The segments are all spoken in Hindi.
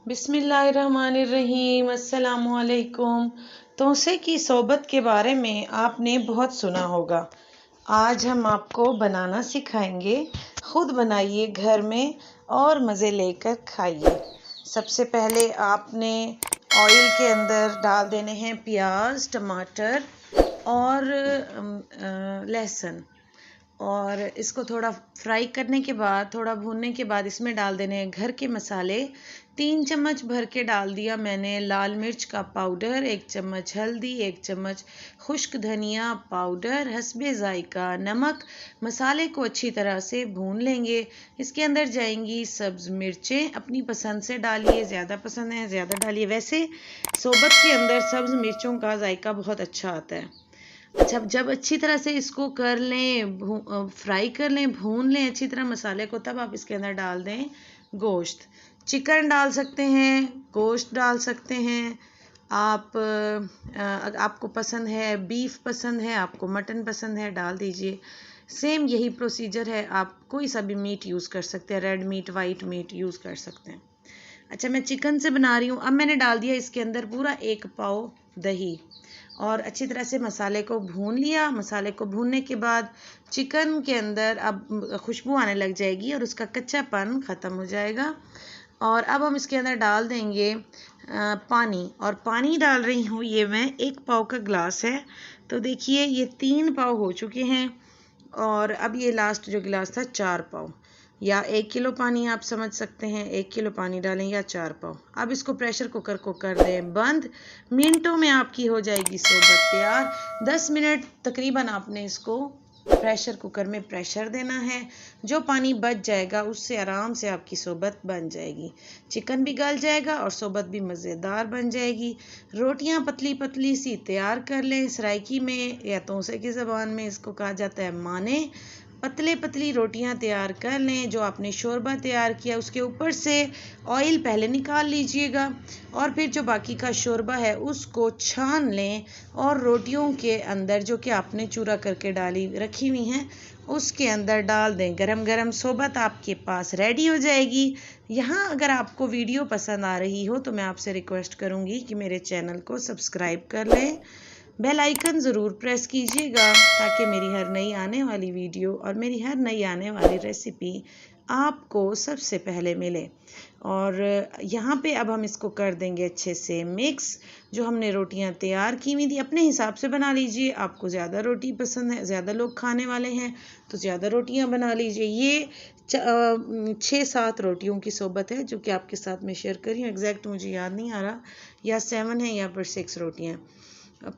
बिस्मिल्लाहिर्रहमानिर्रहीम। अस्सलामुअलैकुम। तोसे की सोबत के बारे में आपने बहुत सुना होगा। आज हम आपको बनाना सिखाएंगे। खुद बनाइए घर में और मज़े लेकर खाइए। सबसे पहले आपने ऑयल के अंदर डाल देने हैं प्याज, टमाटर और लहसुन, और इसको थोड़ा फ्राई करने के बाद, थोड़ा भूनने के बाद इसमें डाल देने हैं घर के मसाले। 3 चम्मच भर के डाल दिया मैंने लाल मिर्च का पाउडर, 1 चम्मच हल्दी, 1 चम्मच खुश्क धनिया पाउडर, हस्बे ज़ायका नमक। मसाले को अच्छी तरह से भून लेंगे। इसके अंदर जाएंगी सब्ज़ मिर्चें, अपनी पसंद से डालिए, ज़्यादा पसंद है ज़्यादा डालिए। वैसे सोबत के अंदर सब्ज़ मिर्चों का जायका बहुत अच्छा आता है। अच्छा, जब अच्छी तरह से इसको कर लें, फ्राई कर लें, भून लें अच्छी तरह मसाले को, तब आप इसके अंदर डाल दें गोश्त। चिकन डाल सकते हैं, गोश्त डाल सकते हैं आप। आपको पसंद है बीफ पसंद है, आपको मटन पसंद है, डाल दीजिए। सेम यही प्रोसीजर है, आप कोई सा भी मीट यूज़ कर सकते हैं, red meat, white meet use कर सकते हैं। अच्छा, मैं चिकन से बना रही हूँ। अब मैंने डाल दिया इसके अंदर पूरा 1 पाव दही और अच्छी तरह से मसाले को भून लिया। मसाले को भूनने के बाद चिकन के अंदर अब खुशबू आने लग जाएगी और उसका कच्चापन ख़त्म हो जाएगा। और अब हम इसके अंदर डाल देंगे पानी, और पानी डाल रही हूँ ये मैं 1 पाव का ग्लास है। तो देखिए ये 3 पाव हो चुके हैं और अब ये लास्ट जो गिलास था 4 पाव, या 1 किलो पानी आप समझ सकते हैं। 1 किलो पानी डालें या 4 पाव। अब इसको प्रेशर कुकर को कर दें बंद। मिनटों में आपकी हो जाएगी सोबत तैयार। 10 मिनट तकरीबन आपने इसको प्रेशर कुकर में प्रेशर देना है। जो पानी बच जाएगा उससे आराम से आपकी सोबत बन जाएगी। चिकन भी गल जाएगा और सोबत भी मज़ेदार बन जाएगी। रोटियां पतली पतली सी तैयार कर लें। सराइकी में या तोसे की ज़बान में इसको कहा जाता है माने। पतले पतली रोटियां तैयार कर लें। जो आपने शोरबा तैयार किया उसके ऊपर से ऑयल पहले निकाल लीजिएगा और फिर जो बाकी का शोरबा है उसको छान लें और रोटियों के अंदर, जो कि आपने चूरा करके डाली रखी हुई हैं, उसके अंदर डाल दें। गरम गरम सोबत आपके पास रेडी हो जाएगी। यहाँ अगर आपको वीडियो पसंद आ रही हो तो मैं आपसे रिक्वेस्ट करूँगी कि मेरे चैनल को सब्सक्राइब कर लें, बेल आइकन ज़रूर प्रेस कीजिएगा ताकि मेरी हर नई आने वाली वीडियो और मेरी हर नई आने वाली रेसिपी आपको सबसे पहले मिले। और यहाँ पे अब हम इसको कर देंगे अच्छे से मिक्स। जो हमने रोटियाँ तैयार की हुई थी अपने हिसाब से बना लीजिए। आपको ज़्यादा रोटी पसंद है, ज़्यादा लोग खाने वाले हैं तो ज़्यादा रोटियाँ बना लीजिए। ये 6-7 रोटियों की सोबत है जो कि आपके साथ मैं शेयर कर रही हूँ। एग्जैक्ट मुझे याद नहीं आ रहा, या 7 है या फिर 6 रोटियाँ।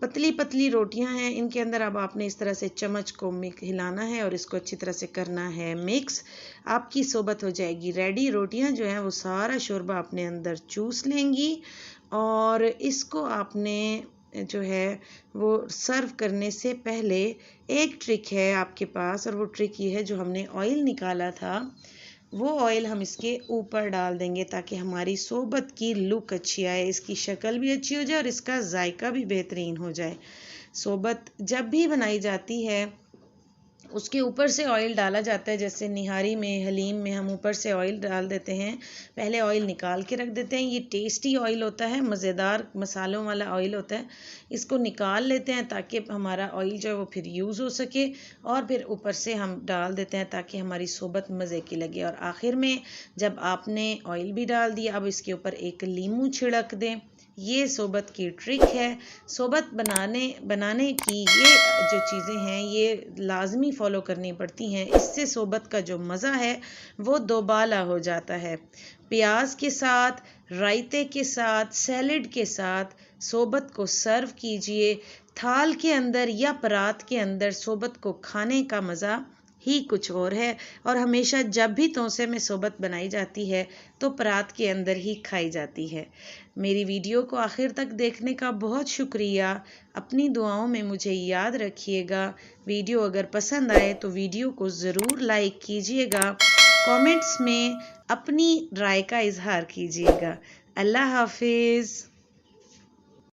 पतली पतली रोटियां हैं। इनके अंदर अब आपने इस तरह से चम्मच को हिलाना है और इसको अच्छी तरह से करना है मिक्स। आपकी सोबत हो जाएगी रेडी। रोटियां जो हैं वो सारा शोरबा अपने अंदर चूस लेंगी और इसको आपने जो है वो सर्व करने से पहले एक ट्रिक है आपके पास, और वो ट्रिक ये है, जो हमने ऑयल निकाला था वो ऑयल हम इसके ऊपर डाल देंगे ताकि हमारी सोबत की लुक अच्छी आए, इसकी शक्ल भी अच्छी हो जाए और इसका जायका भी बेहतरीन हो जाए। सोबत जब भी बनाई जाती है उसके ऊपर से ऑयल डाला जाता है। जैसे निहारी में, हलीम में हम ऊपर से ऑयल डाल देते हैं। पहले ऑयल निकाल के रख देते हैं। ये टेस्टी ऑयल होता है, मज़ेदार मसालों वाला ऑयल होता है। इसको निकाल लेते हैं ताकि हमारा ऑयल जो है वो फिर यूज़ हो सके, और फिर ऊपर से हम डाल देते हैं ताकि हमारी सोबत मज़े की लगे। और आखिर में जब आपने ऑयल भी डाल दिया, अब इसके ऊपर एक लीमू छिड़क दें। ये सोबत की ट्रिक है। सोबत बनाने की ये जो चीज़ें हैं ये लाजमी फ़ॉलो करनी पड़ती हैं। इससे सोबत का जो मज़ा है वो दोबाला हो जाता है। प्याज के साथ, रायते के साथ, सैलेड के साथ सोबत को सर्व कीजिए। थाल के अंदर या परात के अंदर सोबत को खाने का मज़ा ही कुछ और है। और हमेशा जब भी तोसे में सोबत बनाई जाती है तो परात के अंदर ही खाई जाती है। मेरी वीडियो को आखिर तक देखने का बहुत शुक्रिया। अपनी दुआओं में मुझे याद रखिएगा। वीडियो अगर पसंद आए तो वीडियो को ज़रूर लाइक कीजिएगा। कमेंट्स में अपनी राय का इजहार कीजिएगा। अल्लाह हाफिज़।